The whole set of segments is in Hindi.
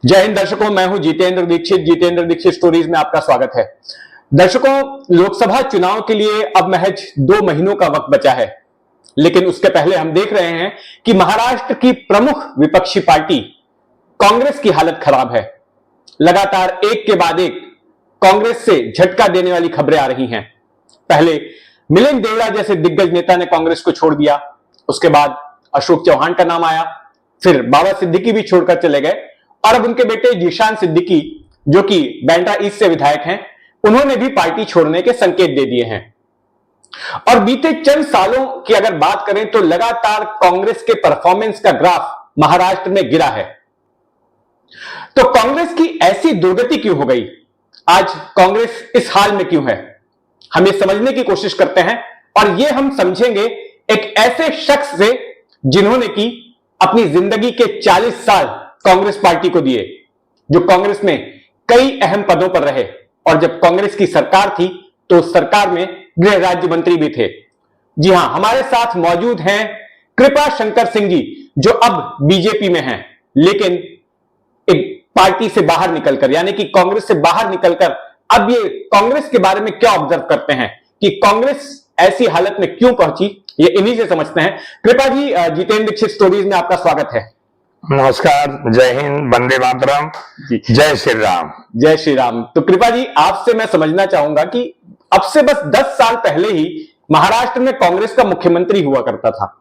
जय हिंद दर्शकों, मैं हूं जितेंद्र दीक्षित स्टोरीज में आपका स्वागत है। दर्शकों, लोकसभा चुनाव के लिए अब महज 2 महीनों का वक्त बचा है, लेकिन उसके पहले हम देख रहे हैं कि महाराष्ट्र की प्रमुख विपक्षी पार्टी कांग्रेस की हालत खराब है। लगातार एक के बाद एक कांग्रेस से झटका देने वाली खबरें आ रही हैं। पहले मिलिंद देवड़ा जैसे दिग्गज नेता ने कांग्रेस को छोड़ दिया, उसके बाद अशोक चौहान का नाम आया, फिर बाबा सिद्दीकी भी छोड़कर चले गए और अब उनके बेटे जीशान सिद्दीकी, जो कि बांद्रा ईस्ट से विधायक हैं, उन्होंने भी पार्टी छोड़ने के संकेत दे दिए हैं। और बीते चंद सालों की अगर बात करें तो लगातार कांग्रेस के परफॉर्मेंस का ग्राफ महाराष्ट्र में गिरा है। तो कांग्रेस की ऐसी दुर्गति क्यों हो गई? आज कांग्रेस इस हाल में क्यों है? हम ये समझने की कोशिश करते हैं और ये हम समझेंगे एक ऐसे शख्स से जिन्होंने की अपनी जिंदगी के 40 साल कांग्रेस पार्टी को दिए, जो कांग्रेस में कई अहम पदों पर रहे और जब कांग्रेस की सरकार थी तो उस सरकार में गृह राज्य मंत्री भी थे। जी हां, हमारे साथ मौजूद हैं कृपा शंकर सिंह जी, जो अब बीजेपी में हैं, लेकिन एक पार्टी से बाहर निकलकर, यानी कि कांग्रेस से बाहर निकलकर अब ये कांग्रेस के बारे में क्या ऑब्जर्व करते हैं कि कांग्रेस ऐसी हालत में क्यों पहुंची, ये इन्हीं से समझते हैं। कृपा जी, जितेंद्र दीक्षित स्टोरीज में आपका स्वागत है। नमस्कार, जय हिंद, वंदे मातरम, जय श्री राम। जय श्री राम। तो कृपा जी, आपसे मैं समझना चाहूंगा कि अब से बस 10 साल पहले ही महाराष्ट्र में कांग्रेस का मुख्यमंत्री हुआ करता था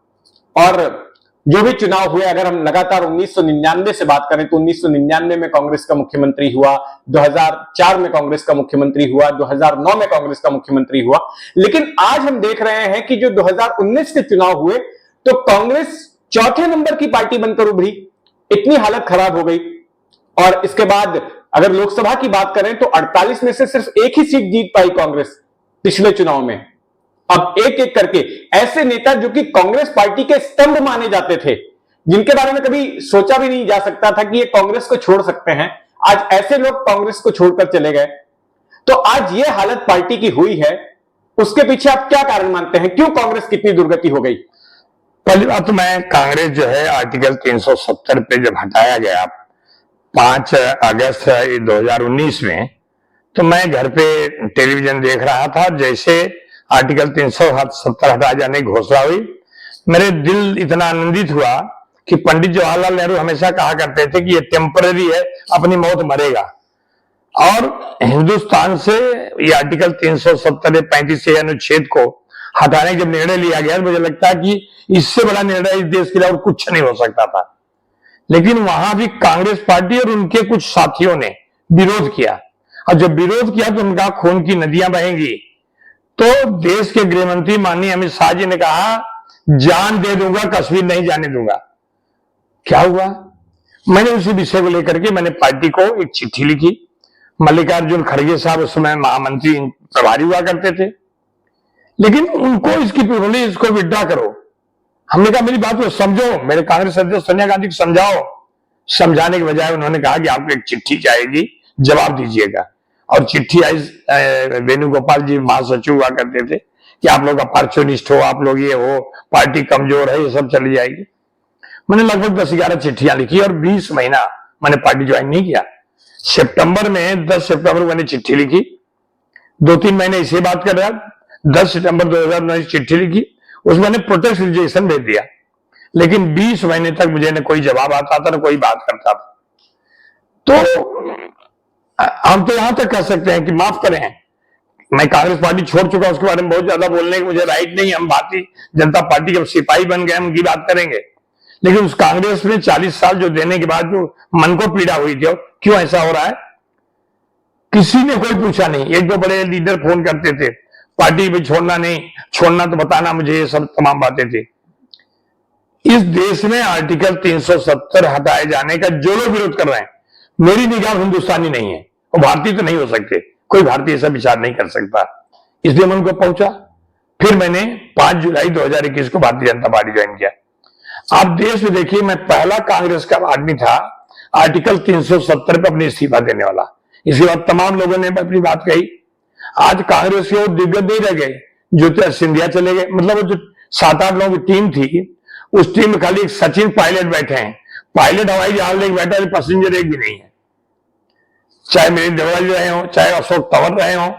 और जो भी चुनाव हुए, अगर हम लगातार 1999 से बात करें तो 1999 में कांग्रेस का मुख्यमंत्री हुआ, 2004 में कांग्रेस का मुख्यमंत्री हुआ, 2009 में कांग्रेस का मुख्यमंत्री हुआ। लेकिन आज हम देख रहे हैं कि जो 2019 के चुनाव हुए तो कांग्रेस चौथे नंबर की पार्टी बनकर उभरी। इतनी हालत खराब हो गई। और इसके बाद अगर लोकसभा की बात करें तो 48 में से सिर्फ एक ही सीट जीत पाई कांग्रेस पिछले चुनाव में। अब एक एक करके ऐसे नेता जो कि कांग्रेस पार्टी के स्तंभ माने जाते थे, जिनके बारे में कभी सोचा भी नहीं जा सकता था कि ये कांग्रेस को छोड़ सकते हैं, आज ऐसे लोग कांग्रेस को छोड़कर चले गए। तो आज ये हालत पार्टी की हुई है, उसके पीछे आप क्या कारण मानते हैं? क्यों कांग्रेस की इतनी दुर्गति हो गई? पहली बात तो मैं कांग्रेस जो है आर्टिकल 370 पे जब हटाया गया 5 अगस्त 2019 में, तो मैं घर पे टेलीविजन देख रहा था। जैसे आर्टिकल 370 हटाए जाने की घोषणा हुई, मेरे दिल इतना आनंदित हुआ कि पंडित जवाहरलाल नेहरू हमेशा कहा करते थे कि ये टेम्पररी है, अपनी मौत मरेगा। और हिंदुस्तान से ये आर्टिकल 370 35 अनुच्छेद को हटाने का जब निर्णय लिया गया, मुझे लगता है कि इससे बड़ा निर्णय इस देश के लिए और कुछ नहीं हो सकता था। लेकिन वहां भी कांग्रेस पार्टी और उनके कुछ साथियों ने विरोध किया, और जब विरोध किया तो उनका खून की नदियां बहेंगी। तो देश के गृह मंत्री माननीय अमित शाह जी ने कहा, जान दे दूंगा, कश्मीर नहीं जाने दूंगा। क्या हुआ? मैंने उसी विषय को लेकर के मैंने पार्टी को एक चिट्ठी लिखी। मल्लिकार्जुन खड़गे साहब उस समय महामंत्री प्रभारी हुआ करते थे, लेकिन उनको इसकी बोली इसको विड्रॉ करो। हमने कहा मेरी बात को समझो, मेरे कांग्रेस अध्यक्ष सोनिया गांधी को समझाओ। समझाने के बजाय उन्होंने कहा कि आपको एक चिट्ठी जाएगी, जवाब दीजिएगा। और चिट्ठी आई, वेणुगोपाल जी महासचिव हुआ करते थे, कि आप लोग अपॉर्चुनिस्ट हो, आप लोग ये हो, पार्टी कमजोर है, ये सब चली जाएगी। मैंने लगभग 10-11 चिट्ठियां लिखी और 20 महीना मैंने पार्टी ज्वाइन नहीं किया। सितंबर में 10 सितंबर को मैंने चिट्ठी लिखी, 2-3 महीने इसे बात कर रहा, 10 सितंबर 2019 चिट्ठी लिखी, उसमें मैंने प्रोटेस्ट रिजेक्शन भेज दिया। लेकिन 20 महीने तक मुझे न कोई जवाब आता था, न कोई बात करता था। तो हम तो यहां तक कह सकते हैं कि माफ करें, मैं कांग्रेस पार्टी छोड़ चुका, उसके बारे में बहुत ज्यादा बोलने की मुझे राइट नहीं। हम भारतीय जनता पार्टी के सिपाही बन गए, हम उनकी बात करेंगे। लेकिन उस कांग्रेस में 40 साल जो देने के बाद जो मन को पीड़ा हुई थी, क्यों ऐसा हो रहा है? किसी ने कोई पूछा नहीं। 1-2 बड़े लीडर फोन करते थे, पार्टी में छोड़ना नहीं, छोड़ना तो बताना मुझे, ये सब तमाम बातें थी। इस देश में आर्टिकल 370 हटाए जाने का जो लोग विरोध कर रहे हैं, मेरी निगाह हिंदुस्तानी नहीं है, वो भारतीय तो नहीं हो सकते, कोई भारतीय ऐसा विचार नहीं कर सकता। इसलिए मैं उनको पहुंचा। फिर मैंने 5 जुलाई 2021 को भारतीय जनता पार्टी ज्वाइन किया। आप देश में देखिए, मैं पहला कांग्रेस का आदमी था आर्टिकल 370 पे अपनी इस्तीफा देने वाला। इसके बाद तमाम लोगों ने अपनी बात कही। आज कांग्रेस के वो दिग्गज नहीं रह गए, जो सिंधिया चले गए। मतलब जो 7-8 लोगों की टीम थी, उस टीम में खाली सचिन पायलट बैठे हैं। पायलट हवाई जहाज लेके बैठा, पैसेंजर एक भी नहीं है। चाहे मिलिंद देवड़ा रहे हो, चाहे अशोक तंवर रहे हो,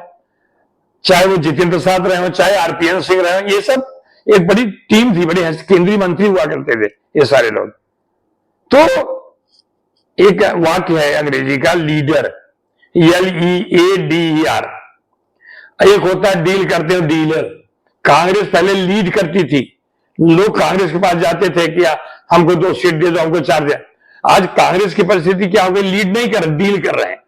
चाहे वो जितेंद्र प्रसाद रहे हो, चाहे आरपीएन सिंह रहे हो, ये सब एक बड़ी टीम थी, बड़ी केंद्रीय मंत्री हुआ करते थे ये सारे लोग। तो एक वाक्य है अंग्रेजी का, लीडर, LEADER, एक होता है डील करते हो डीलर। कांग्रेस पहले लीड करती थी, लोग कांग्रेस के पास जाते थे कि हमको 2 सीट दे दो, हमको 4 दे। आज कांग्रेस की परिस्थिति क्या हो गई, लीड नहीं कर, डील कर रहे हैं।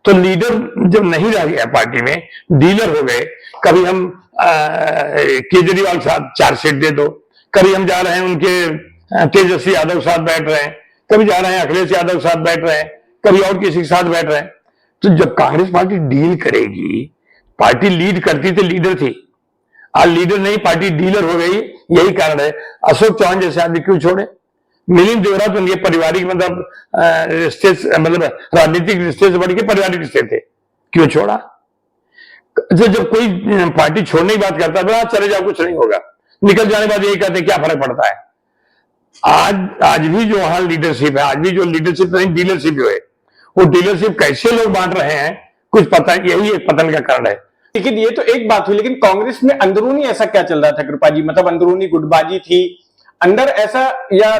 तो लीडर जब नहीं रह गया पार्टी में, डीलर हो गए। कभी हम केजरीवाल के साथ 4 सीट दे दो, कभी हम जा रहे हैं उनके तेजस्वी यादव के साथ बैठ रहे हैं, कभी जा रहे हैं अखिलेश यादव के साथ बैठ रहे हैं, कभी और किसी के साथ बैठ रहे हैं। तो जब कांग्रेस पार्टी डील करेगी, पार्टी लीड करती थी, लीडर थी, आज लीडर नहीं, पार्टी डीलर हो गई। यही कारण है। अशोक चौहान जैसे आदमी क्यों छोड़े? मिलिंद देवड़ा तो उनके पारिवारिक मतलब रिश्ते, मतलब राजनीतिक रिश्ते से बढ़ के पारिवारिक रिश्ते थे, क्यों छोड़ा? जब कोई पार्टी छोड़ने की बात करता है, चले जाओ कुछ नहीं होगा, निकल जाने के बाद यही कहते हैं क्या फर्क पड़ता है। आज भी जो वहां लीडरशिप है, आज भी जो लीडरशिप नहीं डीलरशिप जो है, वो डीलरशिप कैसे लोग बांट रहे हैं कुछ पता, यही एक पतन का कारण है। लेकिन ये तो एक बात हुई, लेकिन कांग्रेस में अंदरूनी ऐसा क्या चल रहा था कृपा जी? मतलब अंदरूनी गुटबाजी थी अंदर ऐसा, या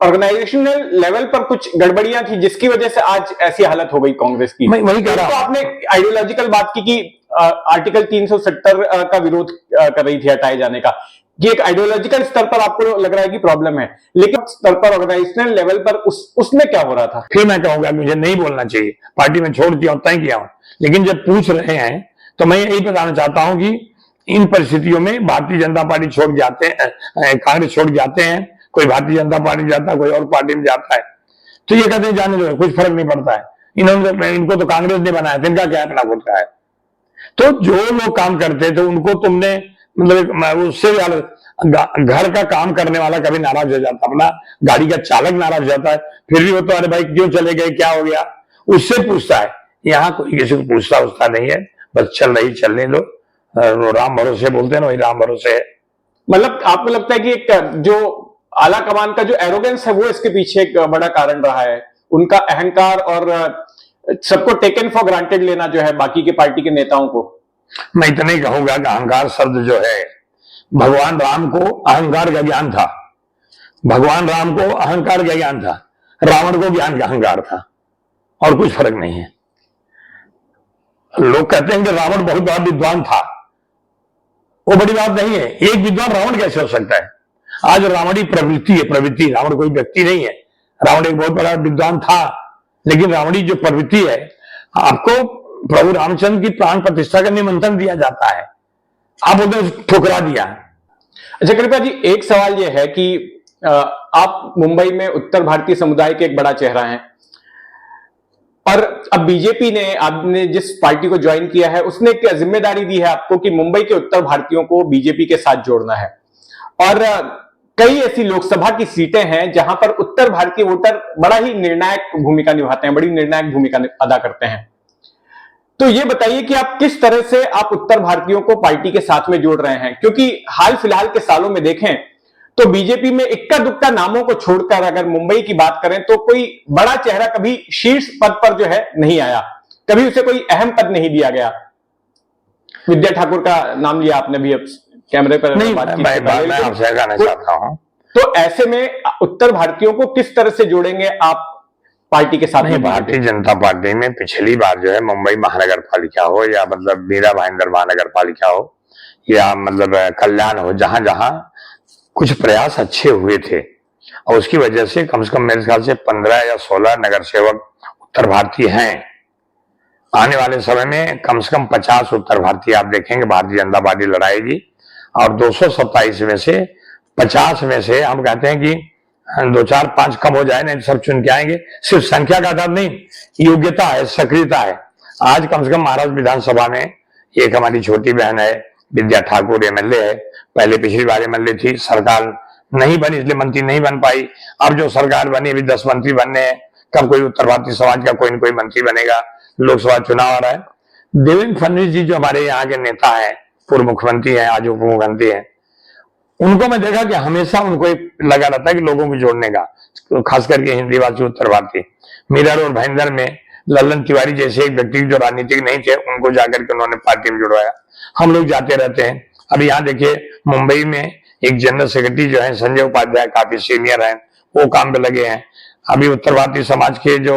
ऑर्गेनाइजेशनल लेवल पर कुछ गड़बड़ियां थी जिसकी वजह से आज ऐसी हालत हो गई कांग्रेस की? मैं वही कह रहा हूं। तो आपने आइडियोलॉजिकल बात की कि आर्टिकल 370 का विरोध कर रही थी हटाए जाने का, ये एक आइडियोलॉजिकल स्तर पर आपको लग रहा है कि प्रॉब्लम है, लेकिन स्तर पर ऑर्गेनाइजेशनल लेवल पर उसमें क्या हो रहा था? फिर मैं कहूंगा मुझे नहीं बोलना चाहिए, पार्टी में छोड़ दिया तय किया हूं, लेकिन जब पूछ रहे हैं तो मैं यही बताना चाहता हूं कि इन परिस्थितियों में भारतीय जनता पार्टी छोड़ जाते हैं, कांग्रेस छोड़ जाते हैं, कोई भारतीय जनता पार्टी जाता है, कोई और पार्टी में जाता है, तो ये कहते हैं जाने दो, कुछ फर्क नहीं पड़ता है, इनको तो कांग्रेस ने बनाया था, इनका क्या अपना खुद का है। तो जो लोग काम करते थे उनको तुमने मतलब उससे घर का काम करने वाला कभी नाराज हो जाता, अपना गाड़ी का चालक नाराज हो जाता है, फिर भी वो तो अरे भाई क्यों चले गए, क्या हो गया, उससे पूछता है। यहाँ कोई किसी को पूछता उसता नहीं है, बस चल रही चलने दो, राम भरोसे बोलते हैं ना, वही राम भरोसे है। मतलब आपको लगता है कि एक जो आला कमान का जो एरोगेंस है वो इसके पीछे एक बड़ा कारण रहा है, उनका अहंकार और सबको टेकन फॉर ग्रांटेड लेना जो है बाकी के पार्टी के नेताओं को? मैं इतना ही कहूंगा कि अहंकार शब्द जो है, भगवान राम को अहंकार का ज्ञान था, भगवान राम को अहंकार का ज्ञान था, रावण को ज्ञान का अहंकार था, और कुछ फर्क नहीं है। लोग कहते हैं कि रावण बहुत बड़ा विद्वान था, वो बड़ी बात नहीं है। एक विद्वान रावण कैसे हो सकता है? आज रावणी प्रवृत्ति है, प्रवृत्ति, रावण कोई व्यक्ति नहीं है। रावण एक बहुत बड़ा विद्वान था, लेकिन रावणी जो प्रवृत्ति है, आपको प्रभु रामचंद्र की प्राण प्रतिष्ठा का निमंत्रण दिया जाता है, आप उन्हें ठुकरा दिया। अच्छा कृपा जी, एक सवाल यह है कि आप मुंबई में उत्तर भारतीय समुदाय के एक बड़ा चेहरा हैं, और अब बीजेपी ने, आपने जिस पार्टी को ज्वाइन किया है, उसने एक जिम्मेदारी दी है आपको कि मुंबई के उत्तर भारतीयों को बीजेपी के साथ जोड़ना है, और कई ऐसी लोकसभा की सीटें हैं जहां पर उत्तर भारतीय वोटर बड़ा ही निर्णायक भूमिका निभाते हैं, बड़ी निर्णायक भूमिका अदा करते हैं। तो ये बताइए कि आप किस तरह से आप उत्तर भारतीयों को पार्टी के साथ में जोड़ रहे हैं, क्योंकि हाल फिलहाल के सालों में देखें तो बीजेपी में इक्का दुक्का नामों को छोड़कर अगर मुंबई की बात करें तो कोई बड़ा चेहरा कभी शीर्ष पद पर जो है नहीं आया, कभी उसे कोई अहम पद नहीं दिया गया। विद्या ठाकुर का नाम लिया आपने भी, अब कैमरे पर नहीं, मैं आपसे कहना चाहता हूं, तो ऐसे में उत्तर भारतीयों को किस तरह से जोड़ेंगे आप पार्टी के साथ में? भारतीय जनता पार्टी में पिछली बार जो है मुंबई महानगर पालिका हो, या मतलब मीरा भाईंदर महानगर पालिका हो, या मतलब कल्याण हो, जहां जहां कुछ प्रयास अच्छे हुए थे, और उसकी वजह से कम मेरे ख्याल से 15 या 16 नगर सेवक उत्तर भारतीय हैं। आने वाले समय में कम से कम 50 उत्तर भारतीय आप देखेंगे भारतीय जनता पार्टी लड़ाएगी, और 227 में से 50 में से हम कहते हैं कि 2, 4, 5 कम हो जाए, नहीं सब चुन के आएंगे। सिर्फ संख्या का आधार नहीं, योग्यता है, सक्रियता है। आज कम से कम महाराष्ट्र विधानसभा में एक हमारी छोटी बहन है, विद्या ठाकुर एमएलए है, पहले पिछली बार एमएलए थी, सरकार नहीं बनी इसलिए मंत्री नहीं बन पाई, अब जो सरकार बनी अभी 10 मंत्री बनने हैं, कब कोई उत्तर भारतीय समाज का कोई न कोई मंत्री बनेगा, लोकसभा चुनाव आ रहा है। देवेंद्र फडणवीस जी जो हमारे यहाँ के नेता है, पूर्व मुख्यमंत्री हैं, आज उप मुख्यमंत्री हैं, उनको मैं देखा कि हमेशा उनको एक लगा रहता है कि लोगों को जोड़ने का, तो खास करके हिंदी भाषी उत्तर भारतीय, मीरठ और भाईंदर में लल्लन तिवारी जैसे एक व्यक्ति जो राजनीतिक नहीं थे, उनको जाकर के उन्होंने पार्टी में जुड़वाया। हम लोग जाते रहते हैं। अब यहाँ देखिए, मुंबई में एक जनरल सेक्रेटरी जो है संजय उपाध्याय, काफी सीनियर हैं, वो काम पे लगे हैं। अभी उत्तर भारतीय समाज के जो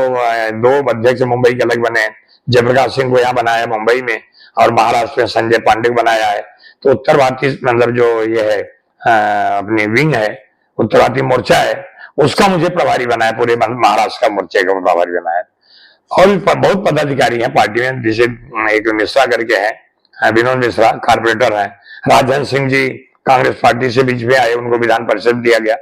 2 अध्यक्ष मुंबई के अलग बने हैं, जयप्रकाश सिंह को यहाँ बनाया मुंबई में, और महाराष्ट्र में संजय पांडे को बनाया है। तो उत्तर भारतीय मतलब जो ये है अपनी विंग है, उत्तर भारतीय मोर्चा है, उसका मुझे प्रभारी बनाया, पूरे महाराष्ट्र का मोर्चे का प्रभारी बनाया। और भी बहुत पदाधिकारी हैं पार्टी में, जैसे एक मिश्रा करके हैं, विनोद मिश्रा कारपोरेटर हैं, राजन सिंह जी कांग्रेस पार्टी से बीच में आए, उनको विधान परिषद दिया गया।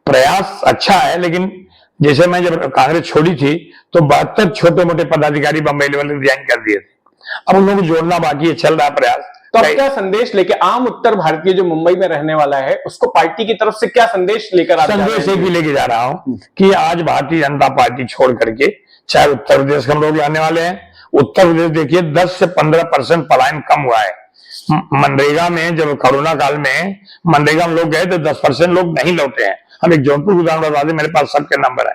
प्रयास अच्छा है, लेकिन जैसे मैं जब कांग्रेस छोड़ी थी तो 72 छोटे मोटे पदाधिकारी बंबई लेवल में रिजाइन कर दिए थे। अब उन लोगों को जोड़ना बाकी है, चल रहा प्रयास। तो अब क्या संदेश लेके आम उत्तर भारतीय जो मुंबई में रहने वाला है, उसको पार्टी की तरफ से क्या संदेश लेकर आप संदेश एक भी लेके जा रहा हूं कि आज भारतीय जनता पार्टी छोड़ करके, चाहे उत्तर प्रदेश के हम लोग आने वाले हैं, उत्तर प्रदेश देखिए 10 से 15% पलायन कम हुआ है। मनरेगा में जब कोरोना काल में मनरेगा में लोग गए तो 10% लोग नहीं लौटे हैं। हम एक जौनपुर उदाहरण बता दें, मेरे पास सबके नंबर है।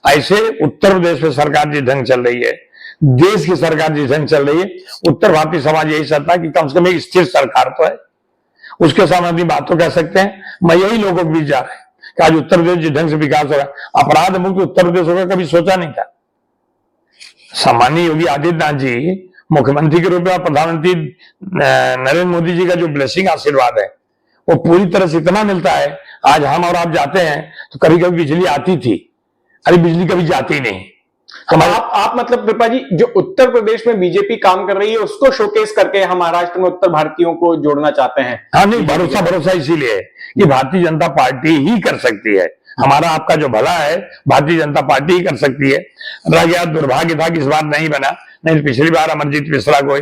ऐसे उत्तर प्रदेश में सरकार जिस ढंग चल रही है, देश की सरकार जिस ढंग चल रही है, उत्तर भारतीय समाज यही चाहता है कि कम से कम एक स्थिर सरकार तो है, उसके सामने अपनी बात तो कह सकते हैं। मैं यही लोगों के बीच जा रहा है कि आज उत्तर प्रदेश जिस ढंग से विकास हो रहा है, अपराध मुक्त उत्तर प्रदेश होगा, कभी सोचा नहीं था। सामान्य योगी आदित्यनाथ जी मुख्यमंत्री के रूप में और प्रधानमंत्री नरेंद्र मोदी जी का जो ब्लेसिंग आशीर्वाद है, वो पूरी तरह से इतना मिलता है। आज हम और आप जाते हैं तो कभी कभी बिजली आती थी, अरे बिजली कभी जाती नहीं। आप मतलब कृपा जी, जो उत्तर प्रदेश में बीजेपी काम कर रही है उसको शोकेस करके हम महाराष्ट्र में उत्तर भारतीयों को जोड़ना चाहते हैं। हाँ, नहीं, भरोसा इसीलिए है कि भारतीय जनता पार्टी ही कर सकती है। हमारा आपका जो भला है भारतीय जनता पार्टी ही कर सकती है। रह गया, दुर्भाग्य था कि इस बार नहीं बना, नहीं तो पिछली बार अमरजीत मिश्रा को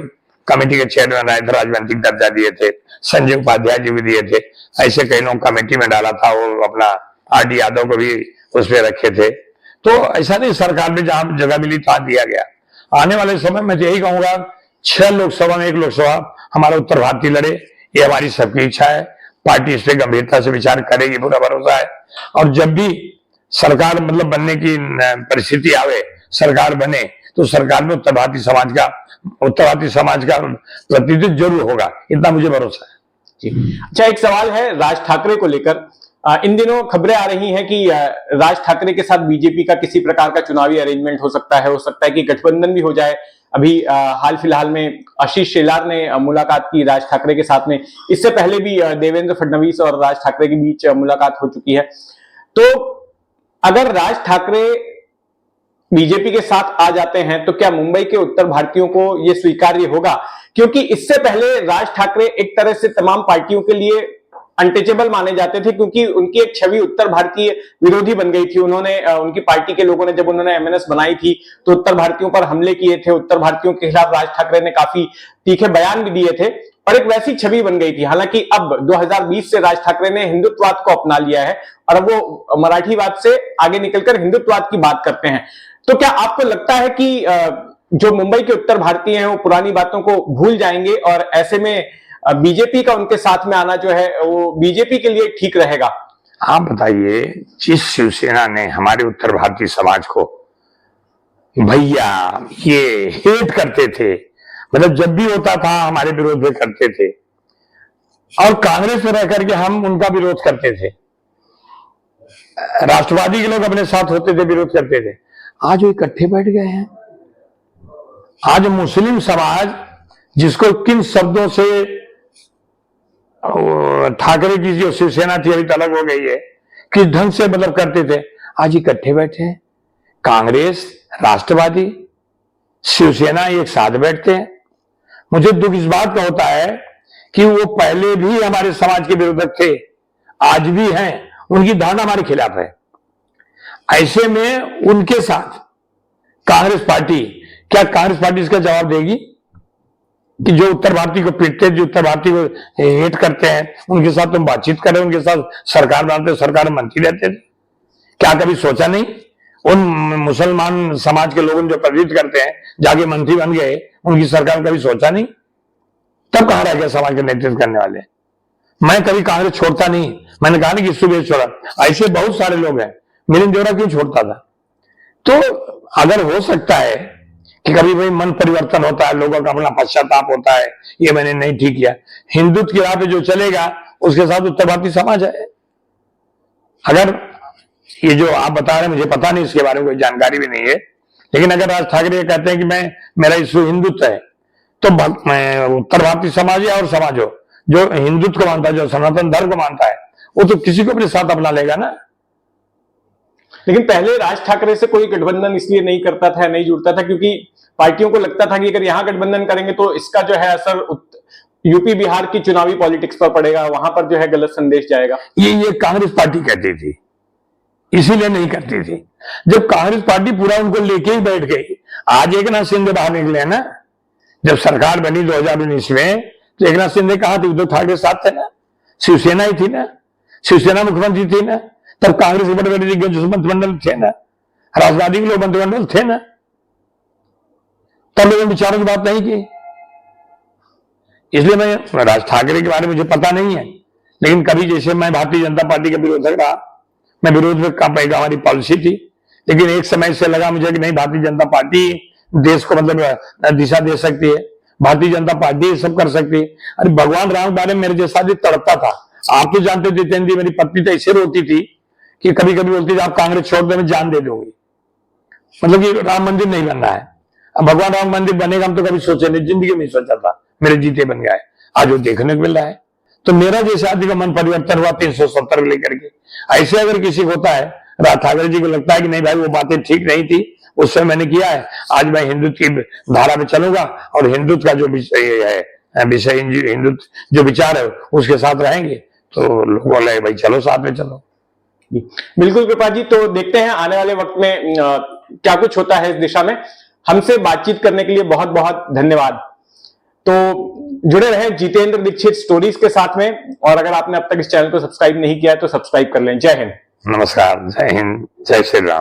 कमेटी के चेयरमैन बनाए थे, राजनीतिक दर्जा दिए थे, संजय उपाध्याय जी भी दिए थे, ऐसे कई लोग कमेटी में डाला था, वो अपना आर.डी. यादव को भी उसमें रखे थे। तो ऐसा नहीं, सरकार में जहां जगह मिली तहां दिया गया। आने वाले समय में यही कहूंगा, 6 लोकसभा में 1 लोकसभा हमारा उत्तर भारतीय लड़े, ये हमारी सबकी इच्छा है। पार्टी इस पर गंभीरता से विचार करेगी, पूरा भरोसा है। और जब भी सरकार मतलब बनने की परिस्थिति आवे, सरकार बने, तो सरकार में उत्तर भारतीय समाज का प्रतिनिधित्व जरूर होगा, इतना मुझे भरोसा है जी। अच्छा, एक सवाल है राज ठाकरे को लेकर। इन दिनों खबरें आ रही हैं कि राज ठाकरे के साथ बीजेपी का किसी प्रकार का चुनावी अरेंजमेंट हो सकता है कि गठबंधन भी हो जाए। अभी हाल फिलहाल में आशीष शेलार ने मुलाकात की राज ठाकरे के साथ में, इससे पहले भी देवेंद्र फडणवीस और राज ठाकरे के बीच मुलाकात हो चुकी है। तो अगर राज ठाकरे बीजेपी के साथ आ जाते हैं तो क्या मुंबई के उत्तर भारतीयों को यह स्वीकार्य होगा? क्योंकि इससे पहले राज ठाकरे एक तरह से तमाम पार्टियों के लिए अनटचेबल माने जाते थे, क्योंकि उनकी एक छवि उत्तर भारतीय विरोधी बन गई थी। उन्होंने उनकी पार्टी के लोगों ने जब उन्होंने एमएनएस बनाई थी तो उत्तर भारतीयों पर हमले किए थे, उत्तर भारतीयों के खिलाफ राज ठाकरे ने काफी तीखे बयान भी दिए थे और एक वैसी छवि बन गई थी। हालांकि अब 2020 से राज ठाकरे ने हिंदुत्ववाद को अपना लिया है और अब वो मराठीवाद से आगे निकलकर हिंदुत्ववाद की बात करते हैं। तो क्या आपको लगता है कि जो मुंबई के उत्तर भारतीय हैं वो पुरानी बातों को भूल जाएंगे और ऐसे में बीजेपी का उनके साथ में आना जो है वो बीजेपी के लिए ठीक रहेगा? आप बताइए, जिस शिवसेना ने हमारे उत्तर भारतीय समाज को भैया ये हेट करते थे, मतलब जब भी होता था हमारे विरोध में करते थे, और कांग्रेस में रह करके हम उनका विरोध करते थे, राष्ट्रवादी के लोग अपने साथ होते थे, विरोध करते थे, आज वो इकट्ठे बैठ गए हैं। आज मुस्लिम समाज जिसको किन शब्दों से ठाकरे की जो शिवसेना थी अभी तो अलग हो गई है, किस ढंग से मतलब करते थे, आज इकट्ठे बैठे हैं। कांग्रेस, राष्ट्रवादी, शिवसेना एक साथ बैठते हैं। मुझे दुख इस बात का होता है कि वो पहले भी हमारे समाज के विरोधक थे, आज भी हैं, उनकी धारणा हमारे खिलाफ है। ऐसे में उनके साथ कांग्रेस पार्टी, क्या कांग्रेस पार्टी इसका जवाब देगी कि जो उत्तर भारतीय को पीटते, जो उत्तर भारतीय को हेट करते हैं, उनके साथ तुम बातचीत करें, उनके साथ सरकार बनाते, सरकार में मंत्री रहते थे? क्या कभी सोचा नहीं? उन मुसलमान समाज के लोगों जो प्रतिनिधित्व करते हैं जाके मंत्री बन गए, उनकी सरकार में कभी सोचा नहीं? तब कहां रह गया समाज का नेतृत्व करने वाले? मैं कभी कांग्रेस छोड़ता नहीं, मैंने कहा नहीं कि सुबह छोड़ा, ऐसे बहुत सारे लोग हैं। मिलिंद देवरा क्यों छोड़ता था? तो अगर हो सकता है कि कभी भाई मन परिवर्तन होता है, लोगों का अपना पश्चाताप होता है, ये मैंने नहीं ठीक किया, हिंदुत्व की राह पे जो चलेगा उसके साथ उत्तर भारतीय समाज है। अगर ये जो आप बता रहे हैं, मुझे पता नहीं, इसके बारे में कोई जानकारी भी नहीं है, लेकिन अगर राज ठाकरे कहते हैं कि मेरा इश्यू हिंदुत्व है, तो उत्तर भारतीय समाज है और समाज हो जो हिंदुत्व को मानता है, जो सनातन धर्म को मानता है, वो तो किसी को अपने साथ अपना लेगा ना। लेकिन पहले राज ठाकरे से कोई गठबंधन इसलिए नहीं करता था, नहीं जुड़ता था, क्योंकि पार्टियों को लगता था कि अगर यहां गठबंधन करेंगे तो इसका जो है असर यूपी बिहार की चुनावी पॉलिटिक्स पर पड़ेगा, वहां पर जो है गलत संदेश जाएगा। ये कांग्रेस पार्टी कहती थी, इसीलिए नहीं करती थी। जब कांग्रेस पार्टी पूरा उनको लेके ही बैठ गई, आज एकनाथ शिंदे बाहर निकले ना, जब सरकार बनी 2019 में, तो एकनाथ शिंदे कहा थे, उद्धव ठाकरे साथ थे ना, शिवसेना ही थी ना, शिवसेना मुख्यमंत्री थी ना, तब कांग्रेस के बड़े बड़े दिग्गज मंत्रिमंडल थे ना, राजवादी के लोग मंत्रिमंडल थे ना, तब लोगों ने विचारों की बात नहीं की। इसलिए मैं राज ठाकरे के बारे में मुझे पता नहीं है, लेकिन कभी जैसे मैं भारतीय जनता पार्टी का विरोधक रहा, मैं विरोध में हमारी पॉलिसी थी, लेकिन एक समय से लगा मुझे कि नहीं, भारतीय जनता पार्टी देश को मतलब दिशा दे सकती है, भारतीय जनता पार्टी सब कर सकती है। अरे भगवान राम के बारे में मेरे जैसा भी तड़पता था। आप तो जानते थे जितेंद्र, मेरी पत्नी तो ऐसे रोती थी कि कभी कभी बोलती थी आप कांग्रेस छोड़ दे, मैं जान दे दूंगी, मतलब कि राम मंदिर नहीं बनना है। अब भगवान राम मंदिर बनेगा हम तो कभी सोचे नहीं, जिंदगी में सोचा था, मेरे जीते बन गए, आज वो देखने को मिल रहा है। तो मेरा जैसे आदमी का मन परिवर्तन हुआ 370 लेकर के। ऐसे अगर किसी को होता है, राज ठाकरे जी को लगता है कि नहीं भाई वो बातें ठीक नहीं थी, उस समय मैंने किया है, आज मैं हिंदुत्व की धारा में चलूंगा और हिंदुत्व का जो विषय है, हिंदुत्व जो विचार है उसके साथ रहेंगे, तो लोगों बोले भाई चलो साथ में चलो। बिल्कुल कृपा जी, तो देखते हैं आने वाले वक्त में क्या कुछ होता है इस दिशा में। हमसे बातचीत करने के लिए बहुत बहुत धन्यवाद। तो जुड़े रहें जितेंद्र दीक्षित स्टोरीज के साथ में, और अगर आपने अब तक इस चैनल को सब्सक्राइब नहीं किया है तो सब्सक्राइब कर लें। जय हिंद। नमस्कार, जय हिंद, जय श्री राम।